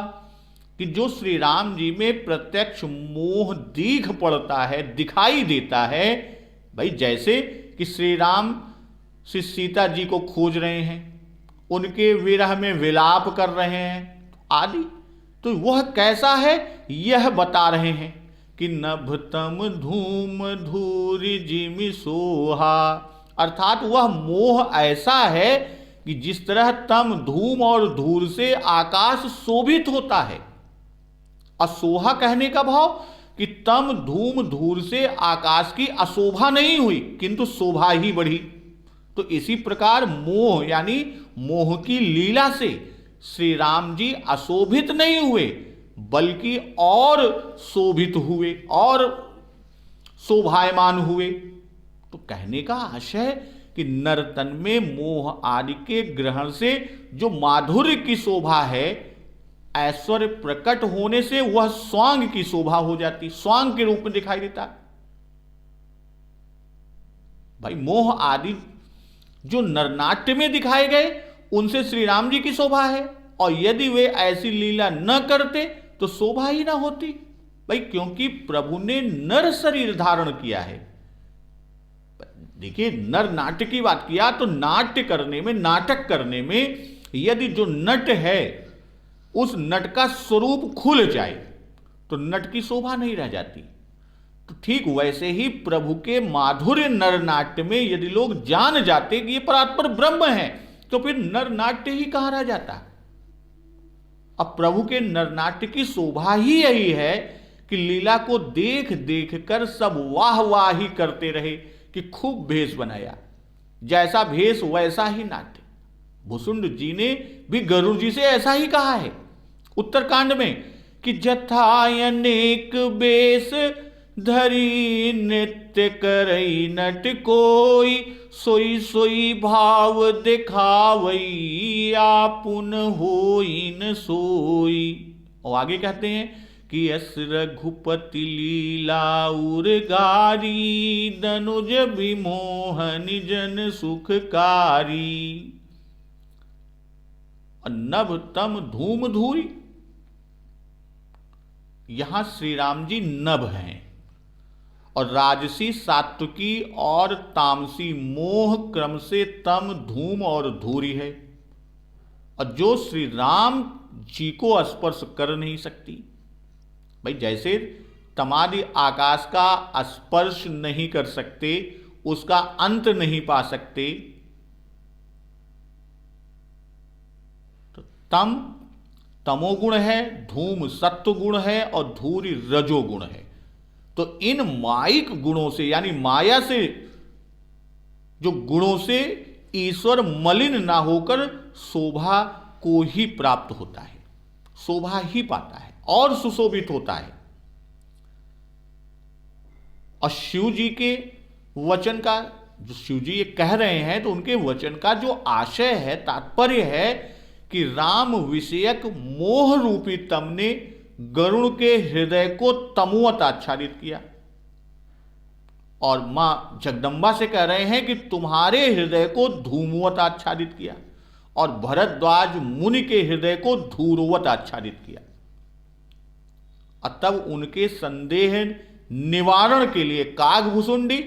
कि जो श्री राम जी में प्रत्यक्ष मोह दिख पड़ता है, दिखाई देता है। भाई जैसे कि श्री राम श्री सीता जी को खोज रहे हैं, उनके विरह में विलाप कर रहे हैं आदि, तो वह कैसा है यह बता रहे हैं कि नभ तम धूम धूरि जिमि सोहा। अर्थात वह मोह ऐसा है कि जिस तरह तम, धूम और धूल से आकाश शोभित होता है, और सोहा कहने का भाव कि तम, धूम, धूल से आकाश की अशोभा नहीं हुई, किंतु शोभा ही बढ़ी। तो तो इसी प्रकार मोह यानी मोह की लीला से श्री राम जी अशोभित नहीं हुए, बल्कि और शोभित हुए और शोभायमान हुए। तो कहने का आशय कि नर्तन में मोह आदि के ग्रहण से जो माधुर्य की शोभा है, ऐश्वर्य प्रकट होने से वह स्वांग की शोभा हो जाती, स्वांग के रूप में दिखाई देता। भाई मोह आदि जो नरनाट्य में दिखाए गए उनसे श्री राम जी की शोभा है, और यदि वे ऐसी लीला न करते तो शोभा ही ना होती। भाई क्योंकि प्रभु ने नर शरीर धारण किया है। देखिए नर नाट्य की बात किया तो नाट्य करने में, नाटक करने में यदि जो नट है उस नट का स्वरूप खुल जाए तो नट की शोभा नहीं रह जाती। तो ठीक वैसे ही प्रभु के माधुर्य नर नाट्य में यदि लोग जान जाते कि ये परात्पर ब्रह्म है तो फिर नर नाट्य ही कहां रह जाता। अब प्रभु के नरनाट्य की शोभा ही यही है कि लीला को देख देख कर सब वाह वाह ही करते रहे कि खूब भेष बनाया, जैसा भेष वैसा ही नाट्य। भुसुंड जी ने भी गरुड़ जी से ऐसा ही कहा है उत्तरकांड में कि जथा अनेक बेश धरी नृत्य करई नट कोई, सोई सोई भाव दिखावई आपुन होई न सोई। और आगे कहते हैं कि यस रघुपति लीला उर्गारी, दनुज विमोहन जन सुखकारी। नभ तम धूम धूरी, यहां श्री राम जी नभ हैं, और राजसी सात्विकी और तामसी मोह क्रम से तम धूम और धूरी है, और जो श्री राम जी को स्पर्श कर नहीं सकती। भाई जैसे तमादि आकाश का स्पर्श नहीं कर सकते, उसका अंत नहीं पा सकते, तो तम तमोगुण है, धूम सत्व गुण है और धूरी रजोगुण है। तो इन माइक गुणों से यानी माया से जो गुणों से ईश्वर मलिन ना होकर शोभा को ही प्राप्त होता है, शोभा ही पाता है और सुशोभित होता है। और शिव जी के वचन का जो शिव जी ये कह रहे हैं तो उनके वचन का जो आशय है, तात्पर्य है कि राम विषयक मोह रूपी तम ने गरुड़ के हृदय को तमुवत आच्छादित किया, और मां जगदंबा से कह रहे हैं कि तुम्हारे हृदय को धूमवत आच्छादित किया, और भरद्वाज मुनि के हृदय को धूर्वत आच्छादित किया। और तब उनके संदेह निवारण के लिए कागभुसुंडी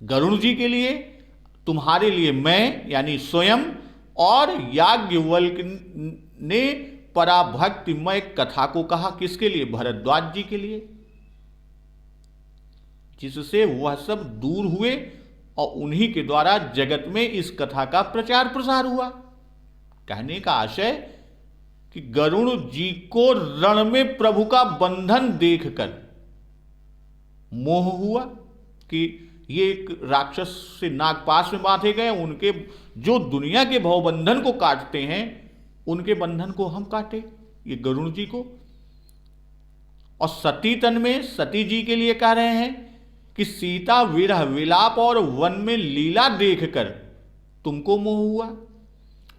गरुड़ जी के लिए, तुम्हारे लिए मैं यानी स्वयं, और याज्ञवल्क्य ने पराभक्तिमय कथा को कहा। किसके लिए? भरद्वाज जी के लिए, जिससे वह सब दूर हुए और उन्हीं के द्वारा जगत में इस कथा का प्रचार प्रसार हुआ। कहने का आशय कि गरुड़ जी को रण में प्रभु का बंधन देखकर मोह हुआ कि ये एक राक्षस से नागपाश में बांधे गए, उनके जो दुनिया के भवबंधन को काटते हैं उनके बंधन को हम काटे, ये गरुड़ जी को। और सती तन में सती जी के लिए कह रहे हैं कि सीता विरह विलाप और वन में लीला देखकर तुमको मोह हुआ।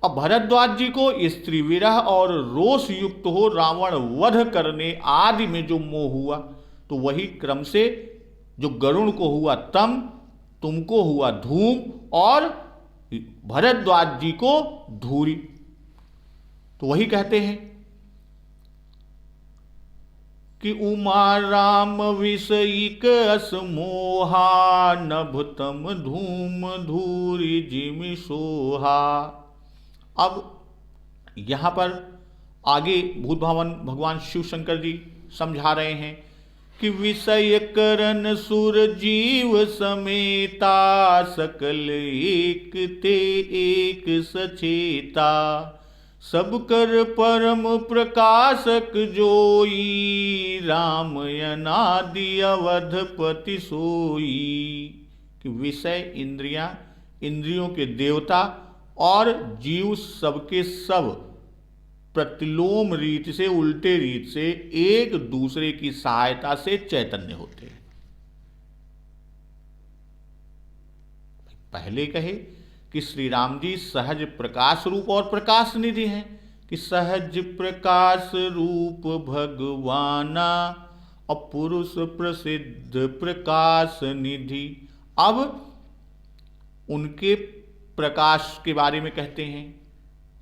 और भरद्वाज जी को स्त्री विरह और रोष युक्त हो रावण वध करने आदि में जो मोह हुआ, तो वही क्रम से जो गरुड़ को हुआ तम, तुमको हुआ धूम, और भरद्वाज जी को धूरी। तो वही कहते हैं कि उमा राम विषयिक असमोहा, नभतम धूम धूरी जिमि सोहा। अब यहां पर आगे भूत भवन भगवान शिव शंकर जी समझा रहे हैं कि विषय करन सुर जीव समेता, सकल एक ते एक सचेता, सब कर परम प्रकाशक जोई, राम अनादि अवधपति सोई। कि विषय इंद्रियां इंद्रियों के देवता और जीव सबके सब प्रतिलोम रीत से, उल्टे रीत से एक दूसरे की सहायता से चैतन्य होते हैं। पहले कहे कि श्री राम जी सहज प्रकाश रूप और प्रकाश निधि हैं, कि सहज प्रकाश रूप भगवाना और पुरुष प्रसिद्ध प्रकाश निधि। अब उनके प्रकाश के बारे में कहते हैं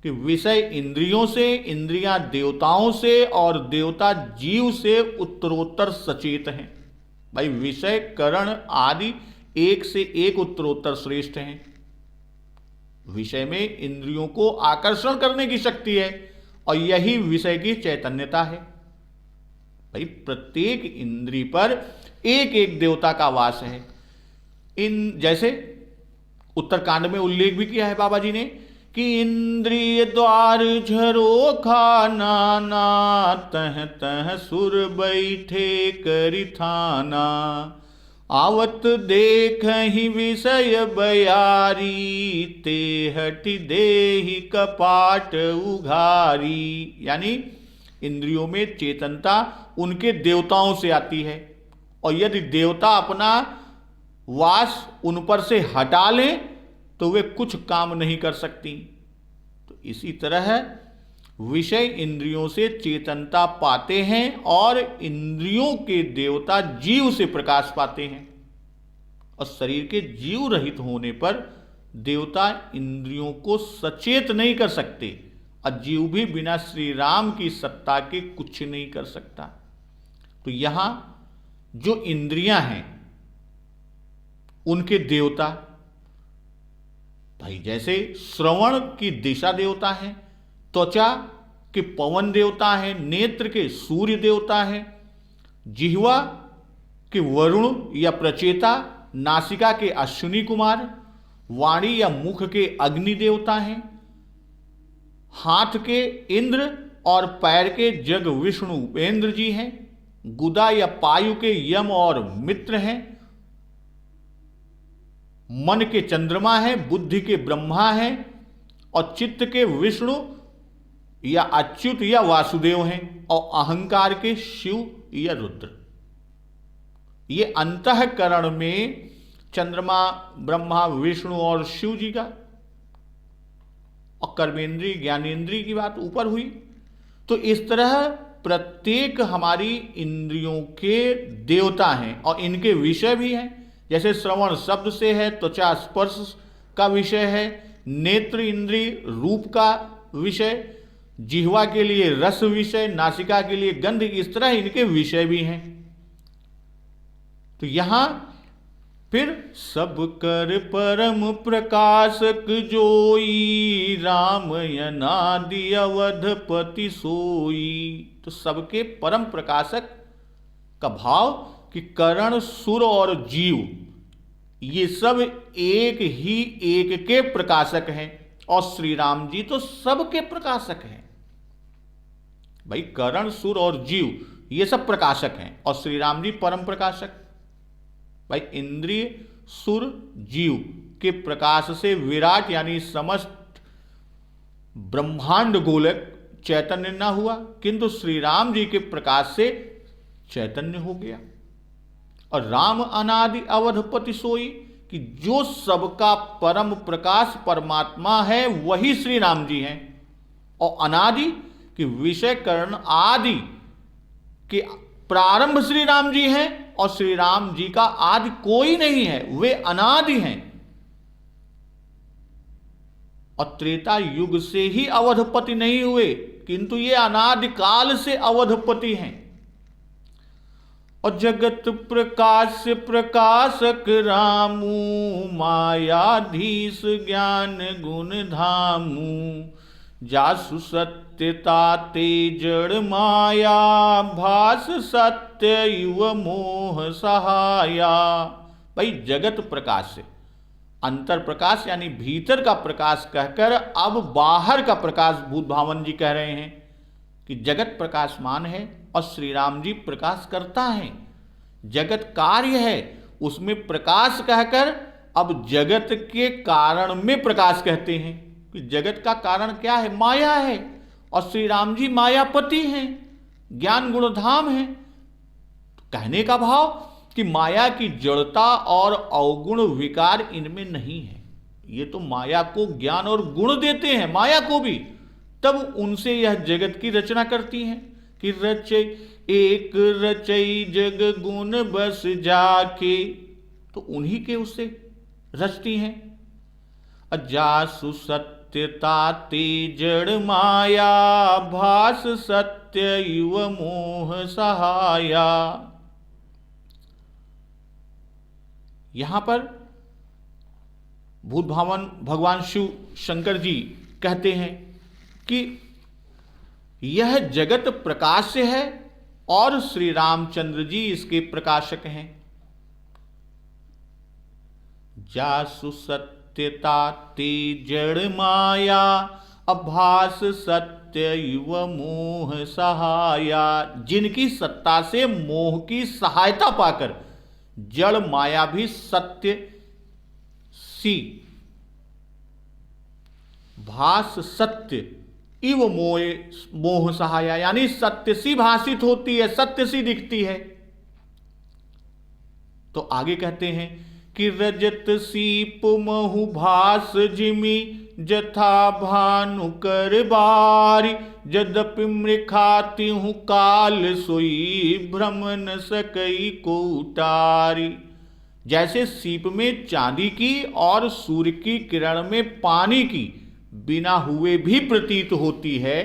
कि विषय इंद्रियों से, इंद्रियां देवताओं से और देवता जीव से उत्तरोत्तर सचेत हैं। भाई विषय करण आदि एक से एक उत्तरोत्तर श्रेष्ठ हैं। विषय में इंद्रियों को आकर्षण करने की शक्ति है और यही विषय की चैतन्यता है। भाई प्रत्येक इंद्री पर एक एक देवता का वास है। इन जैसे उत्तरकांड में उल्लेख भी किया है बाबा जी ने कि इंद्रिय द्वार झरोखा नाना, तह तह सुर बैठे करिथाना, आवत देख ही विषय बयारी, ते हटि देहि कपाट उघारी। यानी इंद्रियों में चेतनता उनके देवताओं से आती है और यदि देवता अपना वास उन पर से हटा लें तो वे कुछ काम नहीं कर सकती। तो इसी तरह विषय इंद्रियों से चेतनता पाते हैं और इंद्रियों के देवता जीव से प्रकाश पाते हैं। और शरीर के जीव रहित होने पर देवता इंद्रियों को सचेत नहीं कर सकते और जीव भी बिना श्री राम की सत्ता के कुछ नहीं कर सकता। तो यहां जो इंद्रियां हैं उनके देवता, भाई जैसे श्रवण की दिशा देवता है, त्वचा के पवन देवता है, नेत्र के सूर्य देवता है, जिह्वा के वरुण या प्रचेता, नासिका के अश्विनी कुमार, वाणी या मुख के अग्नि देवता हैं, हाथ के इंद्र और पैर के जग विष्णु उपेंद्र जी हैं, गुदा या पायु के यम और मित्र हैं, मन के चंद्रमा है, बुद्धि के ब्रह्मा है और चित्त के विष्णु या अच्युत या वासुदेव हैं और अहंकार के शिव या रुद्र। ये अंतःकरण में चंद्रमा, ब्रह्मा, विष्णु और शिव जी का, और कर्मेंद्रीय ज्ञानेंद्रीय की बात ऊपर हुई। तो इस तरह प्रत्येक हमारी इंद्रियों के देवता हैं और इनके विषय भी हैं। जैसे श्रवण शब्द से है, त्वचा स्पर्श का विषय है, नेत्र इंद्रिय रूप का विषय, जिह्वा के लिए रस विषय, नासिका के लिए गंध, इस तरह इनके विषय भी हैं। तो यहां फिर सब कर परम प्रकाशक जोई, राम अनादि अवधपति सोई। तो सबके परम प्रकाशक का भाव कि करण, सुर और जीव ये सब एक ही एक के प्रकाशक हैं और श्री राम जी तो सबके प्रकाशक हैं। भाई करण, सुर और जीव ये सब प्रकाशक हैं और श्री राम जी परम प्रकाशक। भाई इंद्रिय, सुर, जीव के प्रकाश से विराट यानी समस्त ब्रह्मांड गोलक चैतन्य ना हुआ, किंतु श्री राम जी के प्रकाश से चैतन्य हो गया। और राम अनादि अवधपति सोई, कि जो सबका परम प्रकाश परमात्मा है वही श्री राम जी हैं। और अनादि कि विषय करण आदि के प्रारंभ श्री राम जी हैं और श्री राम जी का आदि कोई नहीं है, वे अनादि हैं। और त्रेता युग से ही अवधपति नहीं हुए, किंतु ये अनादि काल से अवधपति हैं। और जगत प्रकाश प्रकाशक रामू, मायाधीश ज्ञान गुण धामू, जासु सत्यता ते जड़ माया, भास सत्य युव मोह सहाया। भाई जगत प्रकाश से अंतर प्रकाश यानी भीतर का प्रकाश कहकर अब बाहर का प्रकाश भूत भावन जी कह रहे हैं कि जगत प्रकाशमान है और श्री राम जी प्रकाश करता है। जगत कार्य है, उसमें प्रकाश कहकर अब जगत के कारण में प्रकाश कहते हैं कि जगत का कारण क्या है? माया है। और श्री राम जी मायापति हैं, ज्ञान गुणधाम हैं। तो कहने का भाव कि माया की जड़ता और अवगुण विकार इनमें नहीं है। ये तो माया को ज्ञान और गुण देते हैं, माया को भी, तब उनसे यह जगत की रचना करती हैं कि रचै एक रचई जग गुण बस जाके, तो उन्हीं के उससे रचती हैं। अजासु सत्यता ते जड़ माया, भास सत्य युव मोह सहाया। यहां पर भूत भावन भगवान शिव शंकर जी कहते हैं कि यह जगत प्रकाश से है और श्री रामचंद्र जी इसके प्रकाशक हैं। जासु सत्यता ते जड़ माया, अभास सत्य युव मोह सहाया। जिनकी सत्ता से मोह की सहायता पाकर जड़ माया भी सत्य सी, भास सत्य इव मोह सहाया, यानी सत्य सी भाषित होती है, सत्य सी दिखती है। तो आगे कहते हैं कि रजत सीप महु भास जिमी, जथा भानु कर बारी, जदपि मृखाति हूँ काल सोई, भ्रम न सकई को उतारी। जैसे सीप में चांदी की और सूर्य की किरण में पानी की बिना हुए भी प्रतीत होती है।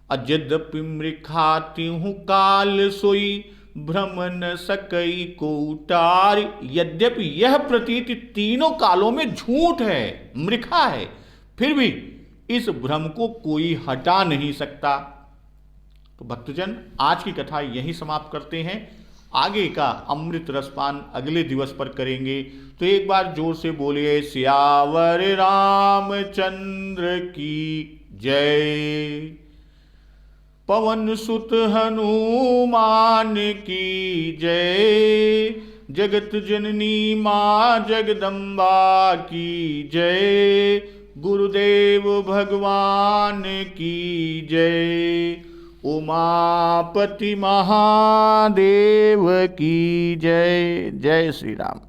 अजदपि मृखाति हूँ काल सोई, भ्रम न सकई को उतार। यद्यपि यह प्रतीति तीनों कालों में झूठ है, मृखा है, फिर भी इस भ्रम को कोई हटा नहीं सकता। तो भक्तजन, आज की कथा यहीं समाप्त करते हैं। आगे का अमृत रसपान अगले दिवस पर करेंगे। तो एक बार जोर से बोलिए सियावर रामचंद्र की जय, पवन सुत हनुमान की जय, जगत जननी मां जगदम्बा की जय, गुरुदेव भगवान की जय, उमापति महादेव की जय। जय श्री राम।